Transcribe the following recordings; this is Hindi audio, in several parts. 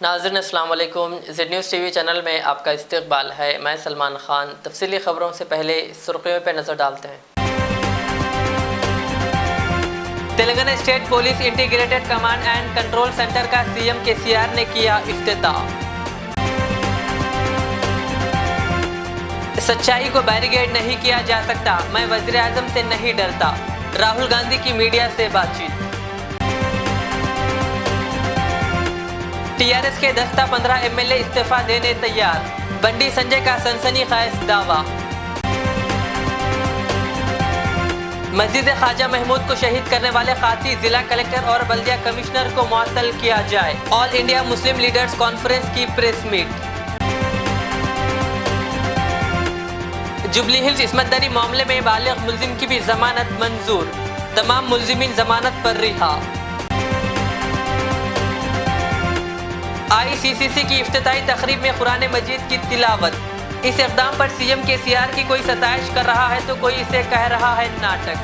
नाज़रीन अस्सलाम वालेकुम। ज़ेड न्यूज़ टीवी चैनल में आपका इस्तकबाल है। मैं सलमान खान। तफसीली खबरों से पहले सुर्खियों पर नज़र डालते हैं। Telangana state police integrated command and control centre का सीएम केसीआर ने किया इफ्तिताह। सच्चाई को बैरिकेड नहीं किया जा सकता, मैं वज़ीर आज़म से नहीं डरता। राहुल गांधी की मीडिया से बातचीत। टीआरएस के 10-15 एमएलए इस्तीफा देने तैयार, बंडी संजय का सनसनीखेज दावा। मस्जिद ख्वाजा महमूद को शहीद करने वाले खाती जिला कलेक्टर और बल्दिया कमिश्नर को मुअत्तल किया जाए। All India Muslim leaders conference की प्रेस मीट। जुबली हिल्स इस्मतदारी मामले में बालिग मुल्जिम की भी जमानत मंजूर, तमाम मुल्जिमीन जमानत पर रिहा। ICCC की इफ्तिताई तकरीब में कुरान मजीद की तिलावत। इस इक़दाम पर सीएम केसीआर की कोई सताइश कर रहा है तो कोई इसे कह रहा है नाटक।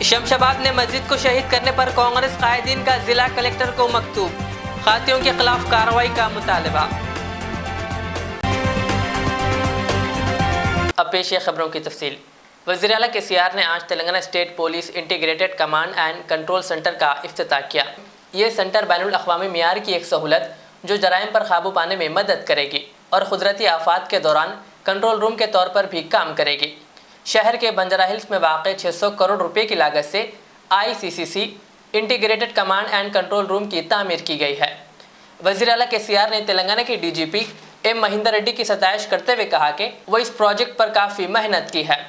शमशाबाद ने मस्जिद को शहीद करने पर कांग्रेस कायदीन का जिला कलेक्टर को मकतूब, खातियों के खिलाफ कार्रवाई का मुतालबा। अब पेश है खबरों की तफसील। वज़ीर आला केसीआर ने आज Telangana state police integrated command and control centre का इफ्तिताह किया। ये सेंटर बैनुल अक़वामी मियार की एक सहूलत जो जराइम पर काबू पाने में मदद करेगी और कुदरती आफात के दौरान कंट्रोल रूम के तौर पर भी काम करेगी। शहर के बंजारा हिल्स में वाक़ 600 करोड़ रुपए की लागत से ICCC integrated command and control room की तामीर की गई है। वज़ीर आला केसीआर ने तेलंगाना के DGP M महिंदर रेड्डी की सताइश करते हुए कहा कि वो इस प्रोजेक्ट पर काफ़ी मेहनत की है।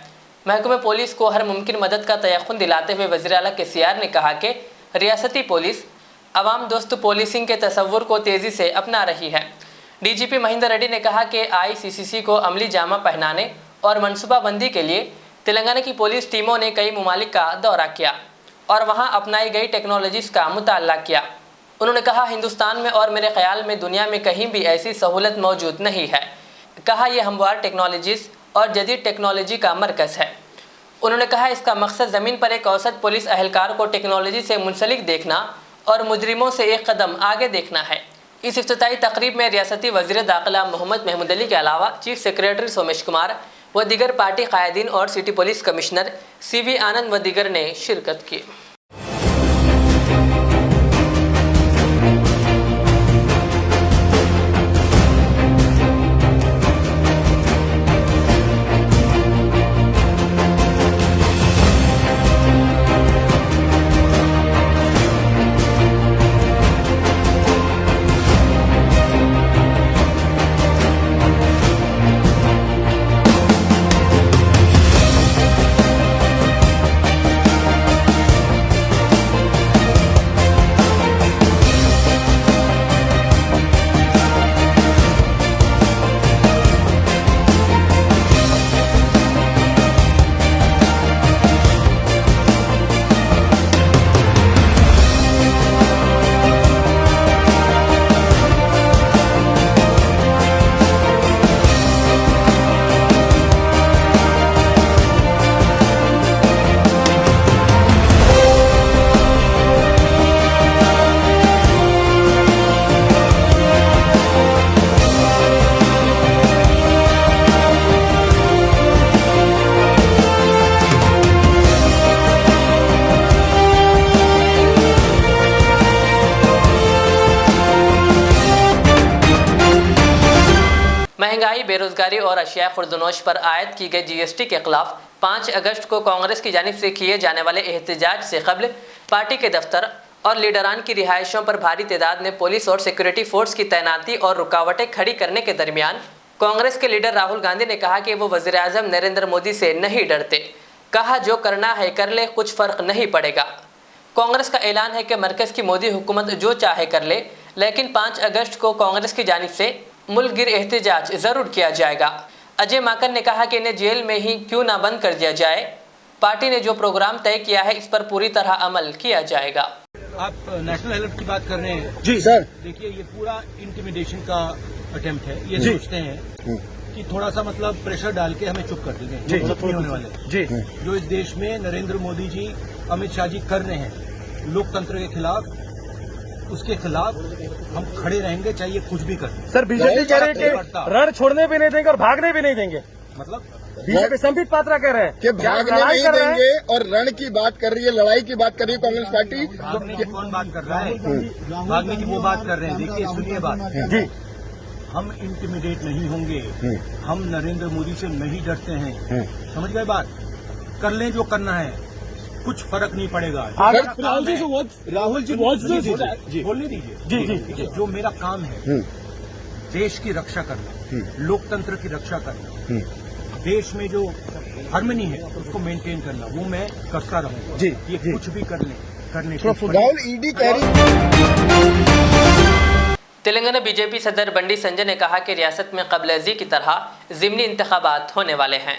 महकमे पुलिस को हर मुमकिन मदद का तयक़ुन दिलाते हुए वज़ीर आला केसीआर ने कहा कि रियासती पुलिस अवाम दोस्त पुलिसिंग के तसव्वुर को तेज़ी से अपना रही है। DGP महिंदर रेड्डी ने कहा कि ICCC को अमली जामा पहनाने और मनसूबाबंदी के लिए तेलंगाना की पुलिस टीमों ने कई ममालिक का दौरा किया और वहाँ अपनाई गई टेक्नोलॉजीज़ का मुताला किया। उन्होंने कहा, हिंदुस्तान में और मेरे ख़याल में दुनिया में कहीं भी ऐसी सहूलत मौजूद नहीं है। कहा, यह हमवार टेक्नोलॉजीज़ और जदीद टेक्नोलॉजी का मरकज़ है। उन्होंने कहा, इसका मकसद ज़मीन पर एक औसत पुलिस अहलकार को टेक्नोलॉजी से मुंसलिक देखना और मुजरिमों से एक कदम आगे देखना है। इस इफ्तिताई तकरीब में रियासती वज़ीर दाखिला मोहम्मद महमूद अली के अलावा चीफ सेक्रेटरी सोमेश कुमार व दीगर पार्टी कायदीन और सिटी पुलिस कमिश्नर CV आनंद व दीगर ने शिरकत की। महंगाई, बेरोजगारी और अशिया खुर्दनोश पर आयद की गई GST के खिलाफ 5 अगस्त को कांग्रेस की जानिब से किए जाने वाले एहतजाज से कबल पार्टी के दफ्तर और लीडरान की रिहाइशों पर भारी तादाद में पुलिस और सिक्योरिटी फोर्स की तैनाती और रुकावटें खड़ी करने के दरमियान कांग्रेस के लीडर राहुल गांधी ने कहा कि वो वज़ीर आज़म नरेंद्र मोदी से नहीं डरते। कहा, जो करना है कर ले, कुछ फ़र्क नहीं पड़ेगा। कांग्रेस का ऐलान है कि मरकज़ की मोदी हुकूमत जो चाहे कर ले, लेकिन 5 अगस्त को कांग्रेस की जानिब से मुल्क गिर एहतजाज ज़रूर किया जाएगा। अजय माकन ने कहा कि इन्हें जेल में ही क्यों ना बंद कर दिया जाए। पार्टी ने जो प्रोग्राम तय किया है इस पर पूरी तरह अमल किया जाएगा। आप नेशनल अलर्ट की बात कर रहे हैं। जी सर। देखिए, ये पूरा इंटिमिडेशन का अटेम्प्ट है। ये सोचते हैं कि थोड़ा सा मतलब प्रेशर डाल के हमें चुप कर देंगे, नहीं होने वाले। जी, जो इस देश में नरेंद्र मोदी जी, अमित शाह जी कर रहे हैं, लोकतंत्र के खिलाफ, उसके खिलाफ हम खड़े रहेंगे, चाहे कुछ भी कर। सर बीजेपी कह रहे हैं कि रण छोड़ने भी नहीं देंगे और भागने भी नहीं देंगे। मतलब बीजेपी संबित पात्रा कह रहे हैं कि भागने नहीं देंगे और रण की बात कर रही है, लड़ाई की बात कर रही है कांग्रेस पार्टी। भागने की कौन बात कर रहा है? भागने की वो बात कर रहे हैं। देखिए, सुनिए बात जी। हम इंटिमिडेट नहीं होंगे, हम नरेंद्र मोदी से नहीं डरते हैं। समझ गए बात? कर लें जो करना है, कुछ फर्क नहीं पड़ेगा। राहुल जी बोलने दीजिए। जी, जो मेरा काम है देश की रक्षा करना, लोकतंत्र की रक्षा करना, देश में जो हार्मनी है उसको मेंटेन करना, वो मैं करता रहूंगा। जी, ये कुछ भी करने राहुल ईडी कह रही। तेलंगाना बीजेपी सदर बंडी संजय ने कहा कि रियासत में क़ब्ल-ए-ज़ी की तरह ज़िमनी इंतखाबात होने वाले हैं।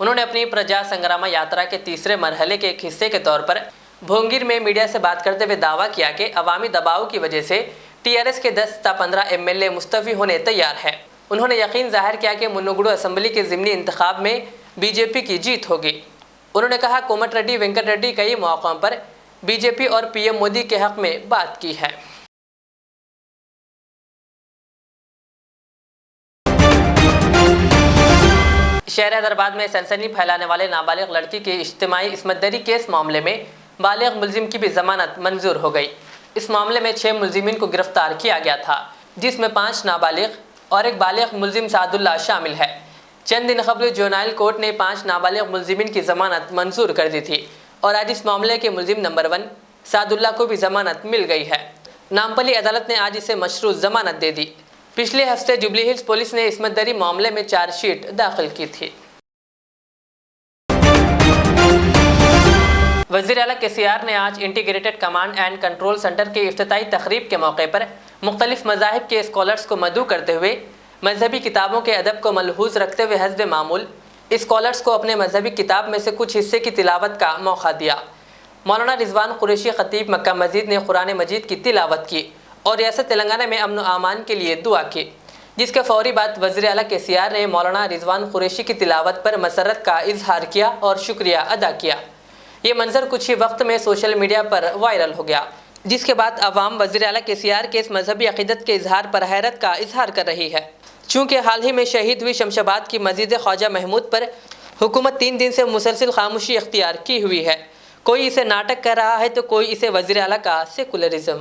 उन्होंने अपनी प्रजा संग्राम यात्रा के तीसरे मरहले के एक हिस्से के तौर पर भोंगिर में मीडिया से बात करते हुए दावा किया कि अवामी दबाव की वजह से टीआरएस के 10 से 15 एमएलए मुस्तफ़ी होने तैयार है। उन्होंने यकीन जाहिर किया कि मुन्नुगुडु असेंबली के ज़िमनी इंतखाब में बीजेपी की जीत होगी। उन्होंने कहा कोमट रेड्डी वेंकट रेड्डी कई मौक़ों पर बीजेपी और पीएम मोदी के हक़ में बात की है। शहर हैदराबाद में सनसनी फैलाने वाले नाबालिग लड़की के इज्तिमाई इस्मतदरी केस मामले में बालिग मुलजिम की भी जमानत मंजूर हो गई। इस मामले में 6 मुलजिमीन को गिरफ्तार किया गया था, जिसमें 5 नाबालिग और एक बालिग मुलजिम सादुल्ला शामिल है। चंद दिन कबल जुवेनाइल कोर्ट ने 5 नाबालिग मुलजिमीन की जमानत मंजूर कर दी थी और आज इस मामले के मुलजिम नंबर 1 सादुल्ला को भी जमानत मिल गई है। नामपल्ली अदालत ने आज इसे मशरूत जमानत दे दी। पिछले हफ्ते जुबली हिल्स पुलिस ने इस्मतदरी मामले में चार्जशीट दाखिल की थी। वज़ीर आला केसीआर ने आज integrated command and control centre के इफ्तिताई तकरीब के मौके पर मुख्तलिफ मज़ाहिब के स्कॉलर्स को मदऊ करते हुए मजहबी किताबों के अदब को मलहूज़ रखते हुए हस्ब मामूल स्कॉलर्स को अपने मजहबी किताब में से कुछ हिस्से की तिलावत का मौका दिया। मौलाना रिजवान कुरैशी खतीब मक्का मस्जिद ने कुरान मजीद की तिलावत की और रियासत तेलंगाना में अमन व अमान के लिए दुआ की, जिसके फौरी बाद वज़ीर आला केसीआर ने मौलाना रिजवान कुरैशी की तिलावत पर मसरत का इजहार किया और शुक्रिया अदा किया। ये मंजर कुछ ही वक्त में सोशल मीडिया पर वायरल हो गया, जिसके बाद अवाम वज़ीर आला केसीआर के इस मजहबी अक़ीदत के इजहार पर हैरत का इजहार कर रही है। चूँकि हाल ही में शहीद हुई शमशाबाद की मस्जिद ख्वाजा महमूद पर हुकूमत 3 दिन से मुसलसिल खामोशी इख्तियार की हुई है। कोई इसे नाटक कर रहा है तो कोई इसे वज़ीर आला का सेकुलरिज्म।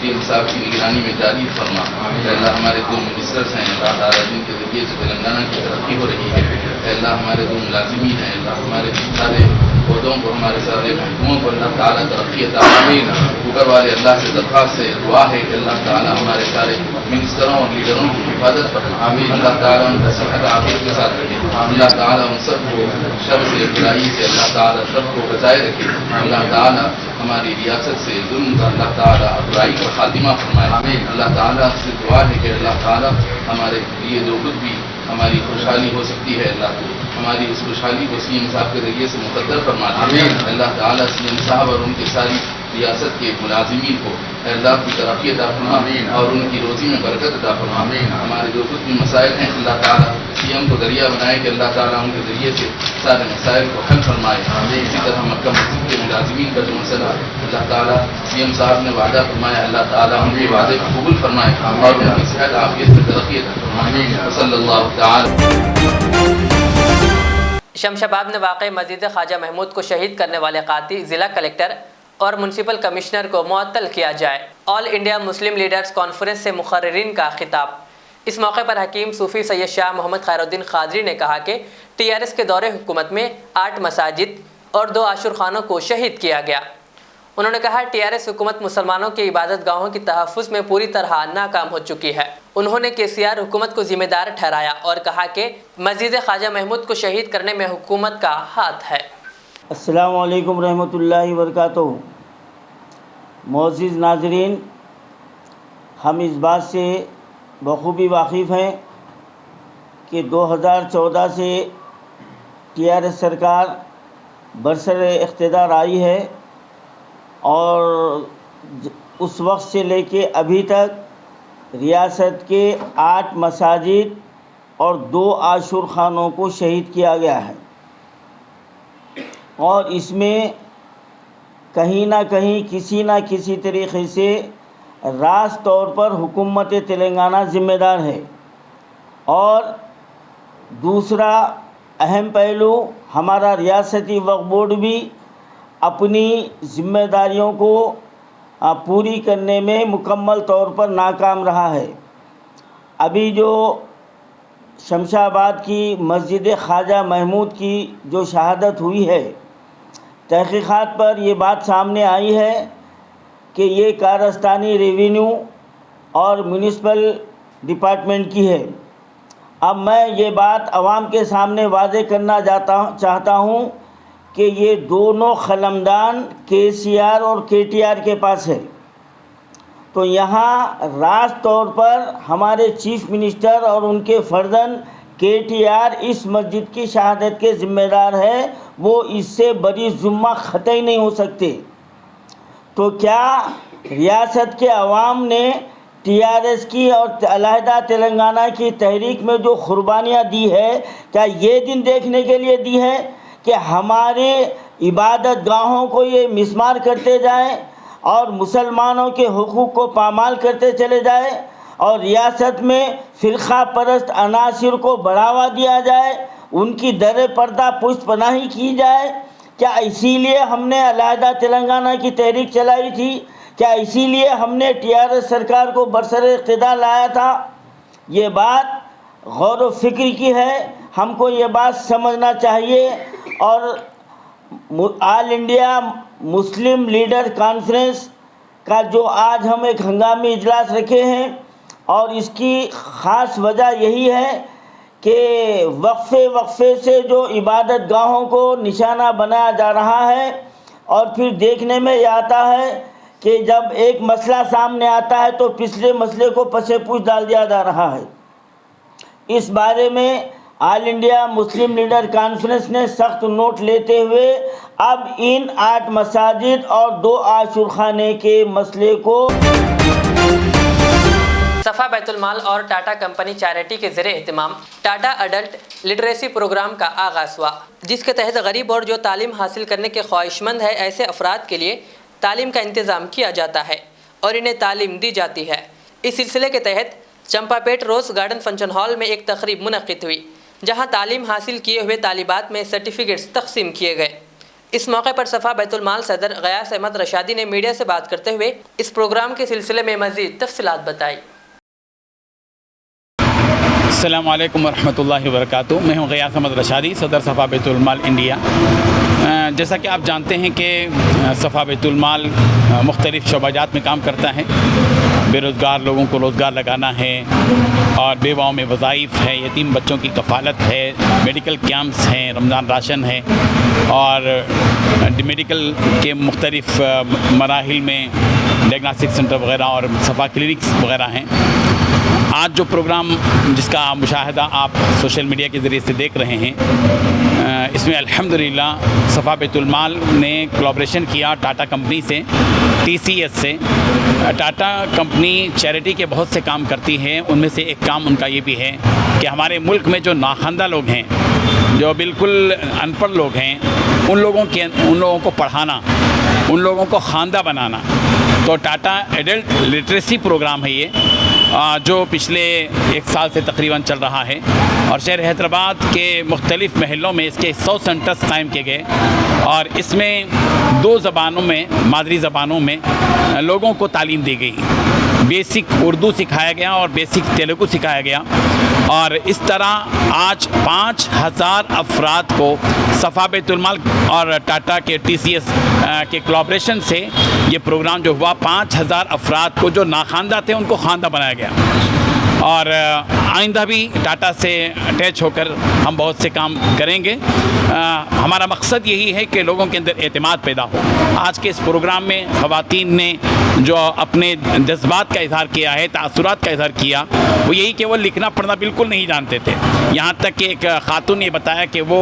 सीएम साहब की निगरानी में जारी फरमा। अल्लाह हमारे 2 मिनिस्टर्स हैं अल्लाह ताला जिनके जरिए से तेलंगाना की तरक्की हो रही है। अल्लाह हमारे 2 मुलाजिमीन हैं अल्लाह हमारे सारे पौधों को हमारे सारे महकमों को अल्लाह ताला तरक्की अता फरमाए। ऊपर वाले अल्लाह से दरख्वास्त है दुआ है कि अल्लाह ताला हमारे सारे मिनिस्टरों और लीडरों की हिफाजत फरमाए। अल्लाह ताला उनका सेहत आफियत के साथ रखे। अल्लाह ताला उन सबको शर से बुराई से अल्लाह ताला सबको बचाए रखे। अल्लाह ताला हमारी रियासत से जुल्म का अल्लाह ताला बुराई का खातिमा फरमाए। अल्लाह ताला से दुआ है कि अल्लाह ताला हमारे लिए जो कुछ भी हमारी खुशहाली हो सकती है अल्लाह को हमारी उस खुशहाली को सीएम साहब के जरिए से मुकद्दर फरमाए। अल्लाह ताला सीएम साहब और उनकी सारी रियासत के मुलाजिमीन को अल्लाह की तरक्की अता फरमाए और उनकी रोजी में बरकत अता फरमाए। हमारे जो कुछ भी मसाइल हैं अल्लाह ताला सीएम को जरिया बनाए कि अल्लाह ताला उनके जरिए से सारे मसाइल को हल फरमाए। इसी तरह मक्का मस्जिद के मुलाजिमीन का जो मसला अल्लाह ताला सीएम साहब ने वादा फरमाया अल्लाह ताला उनके वादे को कबूल फरमाए और उनकी सेहत आफियत से तरक्की अता फरमाए। सल्लल्लाहु तआला। शमशाबाद में वाक़ मस्जिद ख्वाजा महमूद को शहीद करने वाले कातिल ज़िला कलेक्टर और म्यूनसिपल कमिश्नर को मुअत्तल किया जाए। All India Muslim leaders conference से मुक़र्रिरीन का खिताब। इस मौके पर हकीम सूफ़ी सैयद शाह मोहम्मद खैरुद्दीन क़ादरी ने कहा कि TRS के दौरे हुकूमत में 8 मसाजिद और 2 आशुर खानों को शहीद किया गया। उन्होंने कहा TRS हुकूमत मुसलमानों के इबादत गाहों की तहफ़्फ़ुज़ में पूरी तरह नाकाम हो चुकी है। उन्होंने KCR हुकूमत को जिम्मेदार ठहराया और कहा कि मस्जिद ख्वाजा महमूद को शहीद करने में हुकूमत का हाथ है। अस्सलामु अलैकुम रहमतुल्लाहि व बरकातुहू। मोअज़्ज़िज़ नाज़रीन, हम इस बात से बखूबी वाकिफ़ हैं कि 2014 से TRS सरकार बरसरे इक़्तिदार आई है और उस वक्त से लेके अभी तक रियासत के 8 मसाजिद और 2 आशुर खानों को शहीद किया गया है और इसमें कहीं ना कहीं किसी ना किसी तरीक़े से रास तौर पर हुकूमत तेलंगाना ज़िम्मेदार है। और दूसरा अहम पहलू, हमारा रियासती वक्फ बोर्ड भी अपनी ज़िम्मेदारियों को पूरी करने में मुकम्मल तौर पर नाकाम रहा है। अभी जो शमशाबाद की मस्जिद ख्वाजा महमूद की जो शहादत हुई है, तहक़ीक़ात पर ये बात सामने आई है कि ये कारस्तानी रेवेन्यू और म्यूनिसिपल डिपार्टमेंट की है। अब मैं ये बात आवाम के सामने वाज़े करना चाहता हूँ कि ये दोनों ख़लमदान KCR और KTR के पास है। तो यहाँ रास तौर पर हमारे चीफ मिनिस्टर और उनके फ़र्जंद KTR इस मस्जिद की शहादत के ज़िम्मेदार है, वो इससे बड़ी जुम्मा ख़तई नहीं हो सकते। तो क्या रियासत के अवाम ने TRS की और अलहदा तेलंगाना की तहरीक में जो कुर्बानियाँ दी है, क्या ये दिन देखने के लिए दी है कि हमारे इबादत गाहों को ये मिसमार करते जाएं और मुसलमानों के हुकूक को पामाल करते चले जाए और रियासत में फ़िरक़ा परस्त अनासिर को बढ़ावा दिया जाए, उनकी दर पर्दा पुष्ट पनाही की जाए? क्या इसीलिए हमने अलहदा तेलंगाना की तहरीक चलाई थी? क्या इसीलिए हमने TRS सरकार को बरसरे इक़्तिदार लाया था? ये बात गौर व फिक्र की है, हमको ये बात समझना चाहिए। और all India Muslim leader conference का जो आज हम एक हंगामी इजलास रखे हैं और इसकी ख़ास वजह यही है कि वक्फे से जो इबादत गाहों को निशाना बनाया जा रहा है और फिर देखने में ये आता है कि जब एक मसला सामने आता है तो पिछले मसले को पसेपूछ डाल दिया जा रहा है। इस बारे में all India Muslim leader conference ने सख्त नोट लेते हुए अब इन 8 मसाजिद और 2 आशुर खाने के मसले को सफ़ा बैतुल माल और टाटा कंपनी चैरिटी के ज़रिए एहतमाम टाटा अडल्ट लिटरेसी प्रोग्राम का आगाज़ हुआ, जिसके तहत गरीब और जो तालीम हासिल करने के ख्वाहिशमंद है ऐसे अफराद के लिए तालीम का इंतज़ाम किया जाता है और इन्हें तालीम दी जाती है। इस सिलसिले के तहत Champapet Rose Garden function hall में एक तकरीब मुनक़िद हुई, जहां तालीम हासिल किए हुए तालिबात में सर्टिफिकेट्स तकसीम किए गए। इस मौके पर सफ़ा बैतुल माल सदर गयास अहमद रशादी ने मीडिया से बात करते हुए इस प्रोग्राम के सिलसिले में मज़ीद तफसीलात बताई। अस्सलामु अलैकुम वरहमतुल्लाहि वबरकातुहू। मैं हूँ गयास अहमद रशादी, सदर सफ़ा बैतुल माल इंडिया। जैसा कि आप जानते हैं कि सफ़ा बैतुल माल मुख्तलिफ़ शोबाजात में काम करता है। बेरोज़गार लोगों को रोज़गार लगाना है और बेवाओं में वज़ाइफ है, यतीम बच्चों की कफ़ालत है, मेडिकल कैंप्स हैं, रमज़ान राशन है और मेडिकल के मुख्तलिफ़ मराहिल में डायग्नोस्टिक सेंटर वग़ैरह और सफ़ा क्लिनिक्स वग़ैरह हैं। आज जो प्रोग्राम जिसका मुशाहिदा आप सोशल मीडिया के ज़रिए से देख रहे हैं, इसमें अल्हम्दुलिल्लाह सफ़ा बैतुल माल ने कोलैबोरेशन किया टाटा कंपनी से, TCS से। टाटा कंपनी चैरिटी के बहुत से काम करती है, उनमें से एक काम उनका ये भी है कि हमारे मुल्क में जो नाखवानदा लोग हैं, जो बिल्कुल अनपढ़ लोग हैं, उन लोगों को पढ़ाना, उन लोगों को खानदा बनाना। तो टाटा एडल्ट लिटरेसी प्रोग्राम है ये, जो पिछले 1 साल से तकरीबन चल रहा है और शहर हैदराबाद के मुख्तलिफ़ महलों में इसके 100 सेंटर्स कायम किए गए और इसमें 2 ज़बानों में, मादरी ज़बानों में लोगों को तालीम दी गई। बेसिक उर्दू सिखाया गया और बेसिक तेलुगु सिखाया गया और इस तरह आज 5000 अफराद को सफ़ा बैतुल माल और टाटा के TCS के कोलैबोरेशन से ये प्रोग्राम जो हुआ, 5000 अफराद को जो नाखानदा थे उनको खानदा बनाया गया और आइंदा भी टाटा से अटैच होकर हम बहुत से काम करेंगे। हमारा मकसद यही है कि लोगों के अंदर एतमाद पैदा हो। आज के इस प्रोग्राम में ख़वातीन ने जो अपने जज्बात का इज़हार किया है, तासुरात का इज़हार किया, वो यही कि वो लिखना पढ़ना बिल्कुल नहीं जानते थे। यहाँ तक कि एक खातून ने बताया कि वो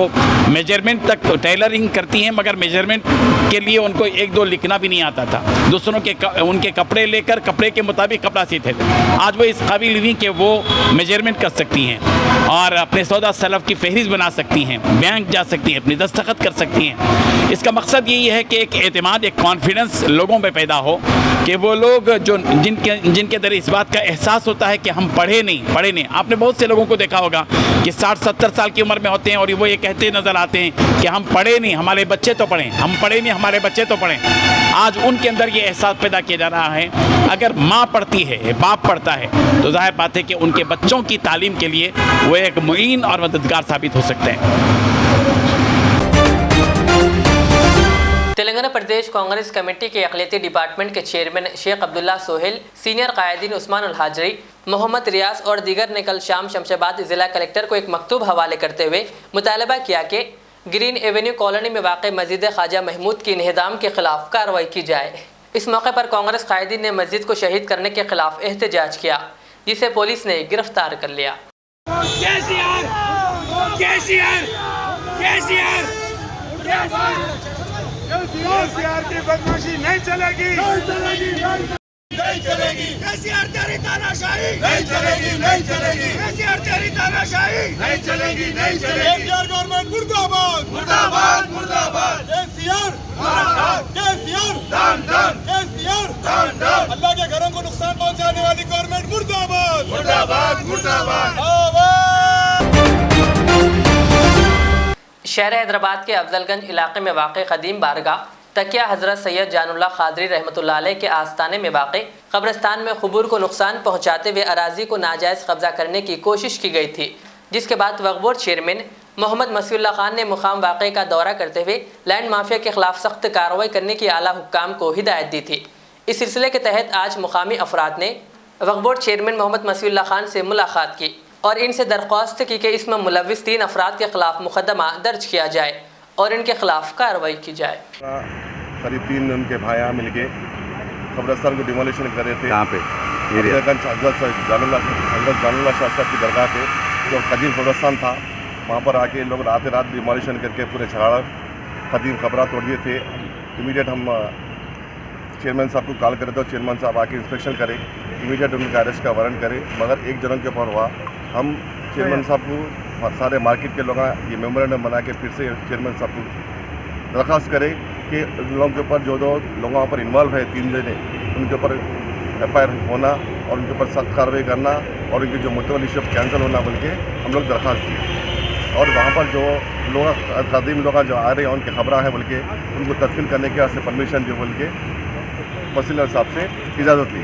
मेजरमेंट तक टेलरिंग करती हैं मगर मेजरमेंट के लिए उनको 1-2 लिखना भी नहीं आता था। दूसरों के उनके कपड़े लेकर कपड़े के मुताबिक कपड़ा सीते थे। आज वो इस काबिल हुई कि वो मेजरमेंट कर सकती हैं और अपने सौदा सलफ की फहरिस्त बना सकती हैं, बैंक जा सकती हैं, अपनी दस्तखत कर सकती हैं। इसका मकसद यही है कि एक एतमाद, एक कॉन्फिडेंस लोगों में पैदा हो कि वो लोग जो जिनके अंदर इस बात का एहसास होता है कि हम पढ़े नहीं। आपने बहुत से लोगों को देखा होगा कि 60-70 साल की उम्र में होते हैं और वो ये कहते नज़र आते हैं कि हम पढ़े नहीं, हमारे बच्चे तो पढ़ें, हम पढ़े नहीं, हमारे बच्चे तो पढ़ें। आज उनके अंदर ये एहसास पैदा किया जा रहा है, अगर माँ पढ़ती है, बाप पढ़ता है, तो ज़ाहिर बात है कि उनके बच्चों की तालीम के लिए वो एक मुईन और मददगार साबित हो सकते हैं। तेलंगाना प्रदेश कांग्रेस कमेटी के अक़लियती डिपार्टमेंट के चेयरमैन शेख अब्दुल्ला सोहेल, सीनियर कायदीन उस्मान उल हाजरी, मोहम्मद रियाज और दीगर ने कल शाम शमशाबाद ज़िला कलेक्टर को एक मकतूब हवाले करते हुए मुतालबा किया कि ग्रीन एवेन्यू कॉलोनी में वाक़ मस्जिद ख्वाजा महमूद की इन्हदाम के ख़िलाफ़ कार्रवाई की जाए। इस मौके पर कांग्रेस कायदीन ने मस्जिद को शहीद करने के ख़िलाफ़ एहतजाज किया, जिसे पुलिस ने गिरफ्तार कर लिया। केसीआर की बदमाशी नहीं चलेगी, नहीं चलेगी। केसीआर तेरी तानाशाही नहीं चलेगी, नहीं चलेगी। केसीआर तेरी तानाशाही नहीं चलेगी, नहीं चलेगी। केसीआर गवर्नमेंट मुर्दाबाद, मुर्दाबाद, मुर्दाबाद। केसीआर मुर्दाबाद, केसीआर दान दान, केसीआर दान दान। अल्लाह के घरों को नुकसान पहुंचाने वाली गवर्नमेंट मुर्दाबाद, मुर्दाबाद, मुर्दाबाद। शहर हैदराबाद के अफजलगंज इलाके में वाक़ क़दीम बारगाह तकिया हज़रत सैयद जानुल्लाह क़ादरी रहमतुल्लाह अलैह के आस्ताने में वाक़ कब्रिस्तान में क़ुबूर को नुकसान पहुँचाते हुए अराज़ी को नाजायज़ कब्ज़ा करने की कोशिश की गई थी, जिसके बाद वक्फ बोर्ड चेयरमैन मोहम्मद मसीउल्लाह खान ने मुकाम वाक़े का दौरा करते हुए लैंड माफिया के ख़िलाफ़ सख्त कार्रवाई करने की आला हुक्काम को हिदायत दी थी। इस सिलसिले के तहत आज मुकामी अफराद ने वक्फ बोर्ड चेयरमैन मोहम्मद मसीउल्लाह खान से मुलाकात की और इनसे दरख्वास्त की कि इसमें मुलव्विस 3 अफराद के ख़िलाफ़ मुकदमा दर्ज किया जाए और इनके ख़िलाफ़ कार्रवाई की जाए। करीब 3 उनके भाइयाँ मिल के कब्रिस्तान को डिमोलिशन कर रहे थे। कहाँ पे? हज़रत जानुल्लाह शाह साहब की दरगाह पे जो कदीम कब्रिस्तान था, वहाँ पर आके लोग रात डिमोलिशन करके पूरे छगाड़ा कदीम कब्रा तोड़ दिए थे। इमीडिएट हम चेयरमैन साहब को कॉल करे तो चेयरमैन साहब आके इंस्पेक्शन करे, इमीडिएट उनका अरेस्ट का वारंट करे, मगर एक जनों के ऊपर हुआ। हम चेयरमैन साहब को सारे मार्केट के लोग ये मेमोरेंडम बना के फिर से चेयरमैन साहब को दरख्वास्त करे कि उन लोगों के ऊपर जो लोग वहाँ पर इन्वॉल्व है 3 जने, उनके ऊपर FIR होना और उनके ऊपर सख्त कार्रवाई करना और उनकी जो मुतवल्ली शिफ्ट कैंसिल होना बोल के हम लोग दरख्वास्त दिए। और वहाँ पर जो लोग खदीम लोग जो आ रहे हैं उनकी खबर है बोल के उनको तदफीन करने के वास्ते परमिशन दी बोल के वसीला साहब से इजाज़त ली।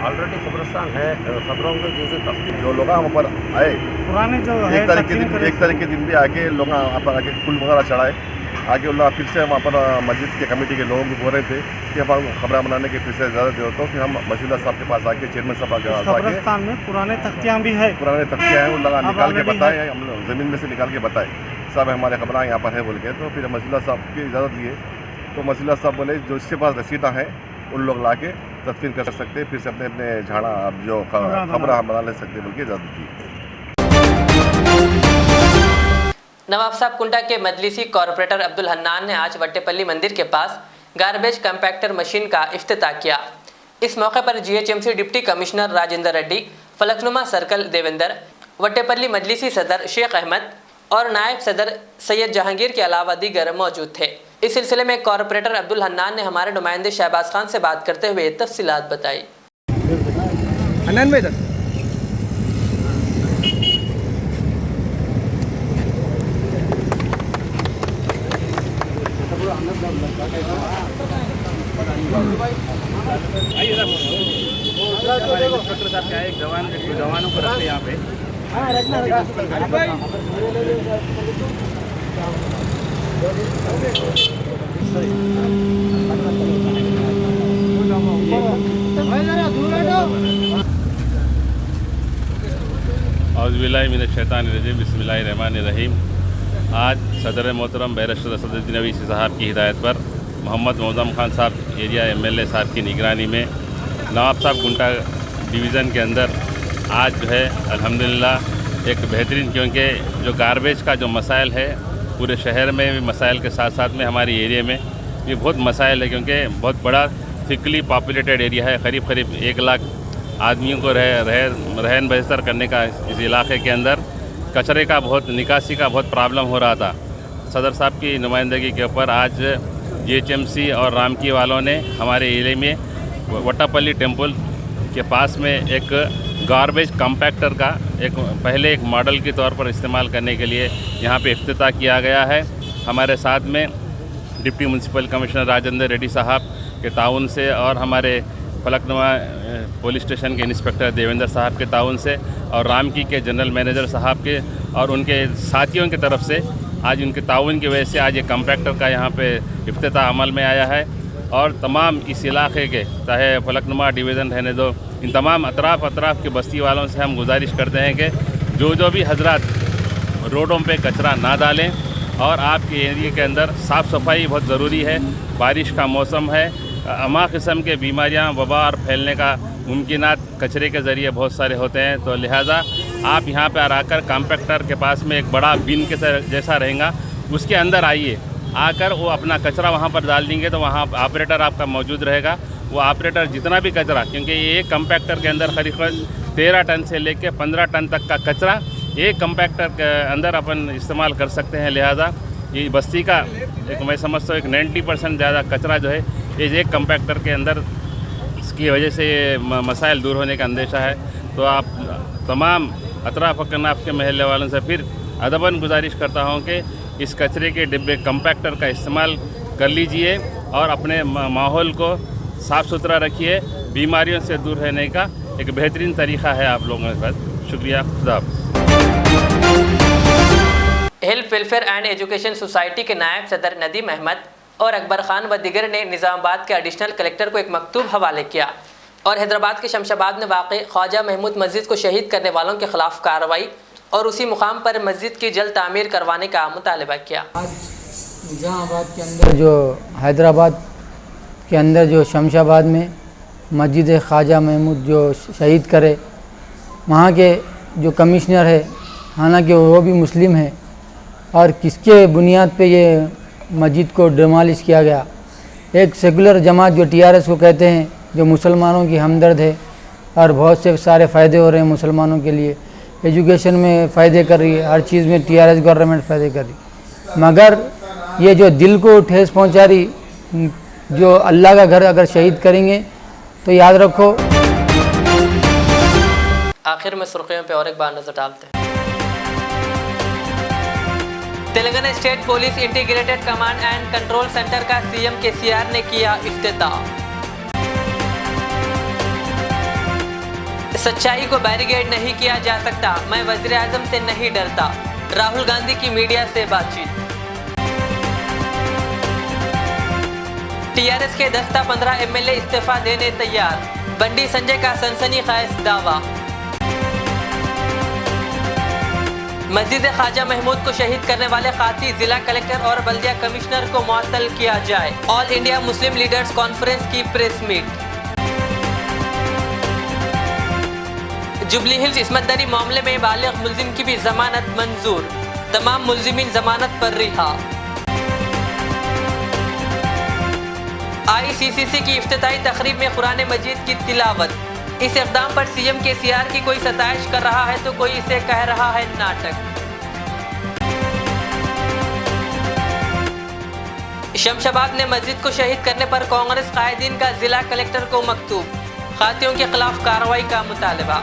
ऑलरेडी कब्रिस्तान है, खबरों में जैसे तफ्तीश जो लोग वहाँ पर आए पुराने जो है एक तारीख के दिन भी आके लोग वहाँ पर आके फूल वगैरह चढ़ाए, आगे उल्लाह फिर से वहाँ पर मस्जिद के कमेटी के लोगों को बोल रहे थे कि हम खबरें बनाने की फिर से इजाज़त दे तो फिर हम वसीला साहब के पास आके चेयरमैन साहब के पास आके कब्रिस्तान में पुराने तख्तियाँ भी है, पुराने तख्तियाँ हैं उन निकाल के बताए, हम ज़मीन में से निकाल के बताए साहब हमारे खबरें यहाँ पर है बोल के। तो फिर वसीला साहब की इजाज़त लिए तो वसीला साहब बोले जो इसके पास रसीदा हैं उन लोग ला के तदफीन कर सकते, फिर से अपने अपने झाड़ा जो खबर हम बना ले सकते बोल के इजाज़त दी। नवाब साहब कुंडा के मजलिसी कॉरपोरेटर अब्दुल हन्नान ने आज वट्टेपल्ली मंदिर के पास गार्बेज कंपैक्टर मशीन का इफ्तिताह किया। इस मौके पर GHMC deputy commissioner Rajendra Reddy, Falaknuma circle Devendra, Vattepally मजलिसी सदर शेख अहमद और नायब सदर सैयद जहांगीर के अलावा दीगर मौजूद थे। इस सिलसिले में कॉरपोरेटर अब्दुल हन्नान ने हमारे नुमाइंदे शहबाज खान से बात करते हुए तफसीलात बताई। जवानों को रखते यहाँ पे औज़ुबिल्लाहिमिनश्शैतानिर्रजीम बिस्मिल्लाहिर्रहमानिर्रहीम। आज सदर मोहतरम बैरिस्टर असदुद्दीन अवीसी साहब की हिदायत पर मोहम्मद मोज़म खान साहब एरिया MLA साहब की निगरानी में नवाब साहब कुंटा डिवीज़न के अंदर आज जो है अल्हम्दुलिल्लाह एक बेहतरीन, क्योंकि जो गार्बेज का जो मसाइल है पूरे शहर में भी मसाइल के साथ साथ में हमारे एरिया में ये बहुत मसाइल है, क्योंकि बहुत बड़ा थिकली पॉपुलेटेड एरिया है। करीब 1 लाख आदमियों को रहन बसर करने का इस इलाके के अंदर कचरे का बहुत निकासी का बहुत प्रॉब्लम हो रहा था। सदर साहब की नुमाइंदगी के ऊपर आज GHMC और रामकी वालों ने हमारे एरिया में वट्टापल्ली टेम्पल के पास में एक गार्बेज कंपैक्टर का पहले एक मॉडल के तौर पर इस्तेमाल करने के लिए यहाँ पे इफ्तिताह किया गया है। हमारे साथ में deputy municipal commissioner Rajendra Reddy साहब के ताउन से और हमारे फलकनुमा पुलिस स्टेशन के इंस्पेक्टर देवेंद्र साहब के ताउन से और रामकी के जनरल मैनेजर साहब के और उनके साथियों की तरफ से आज उनके ताउन की वजह से आज ये कंपैक्टर का यहाँ पे इफ्तिताह अमल में आया है। और तमाम इस इलाके के चाहे फलकनुमा डिवीज़न रहने दो, इन तमाम अतराफ़ के बस्ती वालों से हम गुजारिश करते हैं कि जो भी हजरात रोडों पे कचरा ना डालें और आपके एरिया के अंदर साफ़ सफाई बहुत ज़रूरी है। बारिश का मौसम है, अमा किस्म के बीमारियां वबा और फैलने का मुमकिनात कचरे के ज़रिए बहुत सारे होते हैं। तो लिहाजा आप यहाँ पर आकर कॉम्पैक्टर के पास में एक बड़ा बिन के जैसा रहेगा, उसके अंदर आइए, आकर वो अपना कचरा वहाँ पर डाल देंगे तो वहाँ ऑपरेटर आपका मौजूद रहेगा। वो ऑपरेटर जितना भी कचरा, क्योंकि ये एक कंपैक्टर के अंदर करीब 13 टन से लेकर 15 टन तक का कचरा एक कंपैक्टर के अंदर अपन इस्तेमाल कर सकते हैं। लिहाजा ये बस्ती का मैं समझता हूँ 90% ज़्यादा कचरा जो है ये एक कंपैक्टर के अंदर, इसकी वजह से ये मसाइल दूर होने का अंदेशा है। तो आप तमाम अतराफ़ कनाफ़ के महल्ले वालों से फिर अदबन गुजारिश करता हूँ कि इस कचरे के डिब्बे कंपैक्टर का इस्तेमाल कर लीजिए और अपने माहौल को साफ़ सुथरा रखिए। बीमारियों से दूर रहने का एक बेहतरीन तरीक़ा है आप लोगों के पास। शुक्रिया। खुदा। Health welfare and education society के नायब सदर नदीम अहमद और अकबर खान व दिगर ने निज़ामाबाद के एडिशनल कलेक्टर को एक मकतूब हवाले किया और हैदराबाद के शमशाबाद में वाक़ ख्वाजा महमूद मस्जिद को शहीद करने वालों के ख़िलाफ़ कार्रवाई और उसी मुकाम पर मस्जिद की जल्द तामीर करवाने का मुतालबा किया। आज निज़ामाबाद के अंदर जो हैदराबाद के अंदर जो शमशाबाद में मस्जिद ख्वाजा महमूद जो शहीद करे, वहाँ के जो कमिश्नर है, हालांकि वो भी मुस्लिम है, और किसके बुनियाद पे ये मस्जिद को डिमोलिश किया गया। एक सेकुलर जमात जो TRS को कहते हैं, जो मुसलमानों की हमदर्द है और बहुत से सारे फ़ायदे हो रहे हैं मुसलमानों के लिए, एजुकेशन में फ़ायदे कर रही है, हर चीज़ में TRS गवर्नमेंट फ़ायदे कर रही, मगर ये जो दिल को ठेस पहुंचा रही, जो अल्लाह का घर अगर शहीद करेंगे तो याद रखो। आखिर में सुर्खियों पे और एक बार नजर डालते हैं। Telangana state police integrated command and control centre का सीएम केसीआर ने किया इफ्तिताह। सच्चाई को बैरिकेड नहीं किया जा सकता, मैं वज़ीर आज़म से नहीं डरता, राहुल गांधी की मीडिया से बातचीत। टीआरएस के 10-15 एमएलए इस्तीफा देने तैयार, बंडी संजय का सनसनीखेज दावा। मस्जिद ख्वाजा महमूद को शहीद करने वाले खाती जिला कलेक्टर और बल्दिया कमिश्नर को मुअत्तल किया जाए। All India Muslim leaders conference की प्रेस मीट। जुबली हिल्स इस्मतदारी मामले में बालिग मुल्जिम की भी जमानत मंजूर, तमाम मुल्जिमीन जमानत पर रिहा। ICCC की इफ्तिताई तकरीब में कुरान मजीद की तिलावत। इस इक़दाम पर सीएम केसीआर की कोई सताइश कर रहा है तो कोई इसे कह रहा है नाटक। शमशाबाद ने मस्जिद को शहीद करने पर कांग्रेस कायदीन का जिला कलेक्टर को मकतूब, खातियों के खिलाफ कार्रवाई का मुतालबा।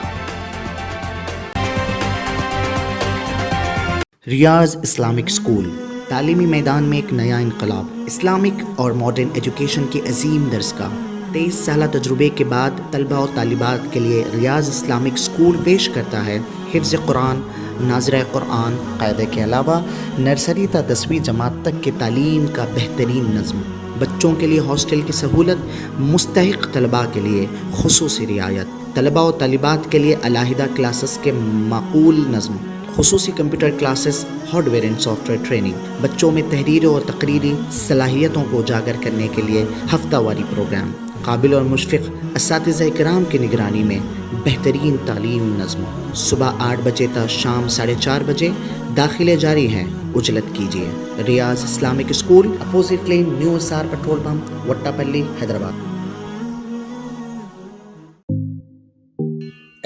रियाज इस्लामिक स्कूल तालीमी मैदान में एक नया इनकलाब। इस्लामिक और मॉडर्न एजुकेशन की अजीम दरसगाह। 23 साल तजुर्बे के बाद तलबा और तालिबात के लिए रियाज इस्लामिक स्कूल पेश करता है हिफ्ज़ कुरान, नाज़िरा कुरान, क़ायदे के अलावा नर्सरी ता 10वीं जमात तक के तालीम का बेहतरीन नज़्म। बच्चों के लिए हॉस्टल की सहूलत, मुस्तहिक़ तलबा के लिए खुसूसी रियायत, तलबा और तालिबात के लिए अलहदा क्लासेस के माकूल नज़्म, खुसूसी computer classes, hardware and software training. बच्चों में तहरीरी और तकरीरी सलाहियतों को उजागर करने के लिए हफ्तावारी प्रोग्राम। काबिल और मुशफ़िक़ असातिज़ा इकराम की निगरानी में बेहतरीन तालीम नज़्म। सुबह 8 बजे तक शाम 4:30 बजे दाखिले जारी हैं, उजलत कीजिए। Riyaz Islamic school, opposite lane, new SR petrol pump, Vattapally, Hyderabad.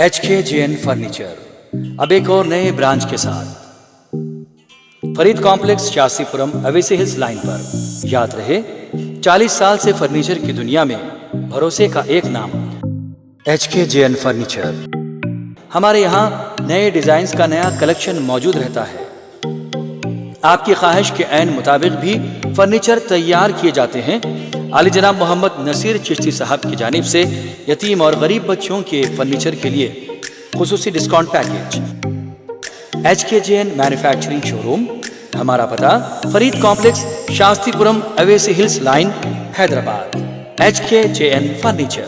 HKJN furniture अब एक और नए ब्रांच के साथ Farid complex, Shastripuram, Owaisi hills line पर। याद रहे, 40 साल से फर्नीचर की दुनिया में भरोसे का एक नाम HKJN फर्नीचर। हमारे यहाँ नए डिजाइन्स का नया कलेक्शन मौजूद रहता है। आपकी ख्वाहिश के ऐन मुताबिक भी फर्नीचर तैयार किए जाते हैं। आली जनाब मोहम्मद नसीर चिश्ती साहब की जानिब से यतीम और गरीब बच्चों के फर्नीचर के लिए खुसूसी discount package. HKJN manufacturing showroom, हमारा पता Farid complex, Shastripuram, Owaisi hills line, Hyderabad. HKJN furniture.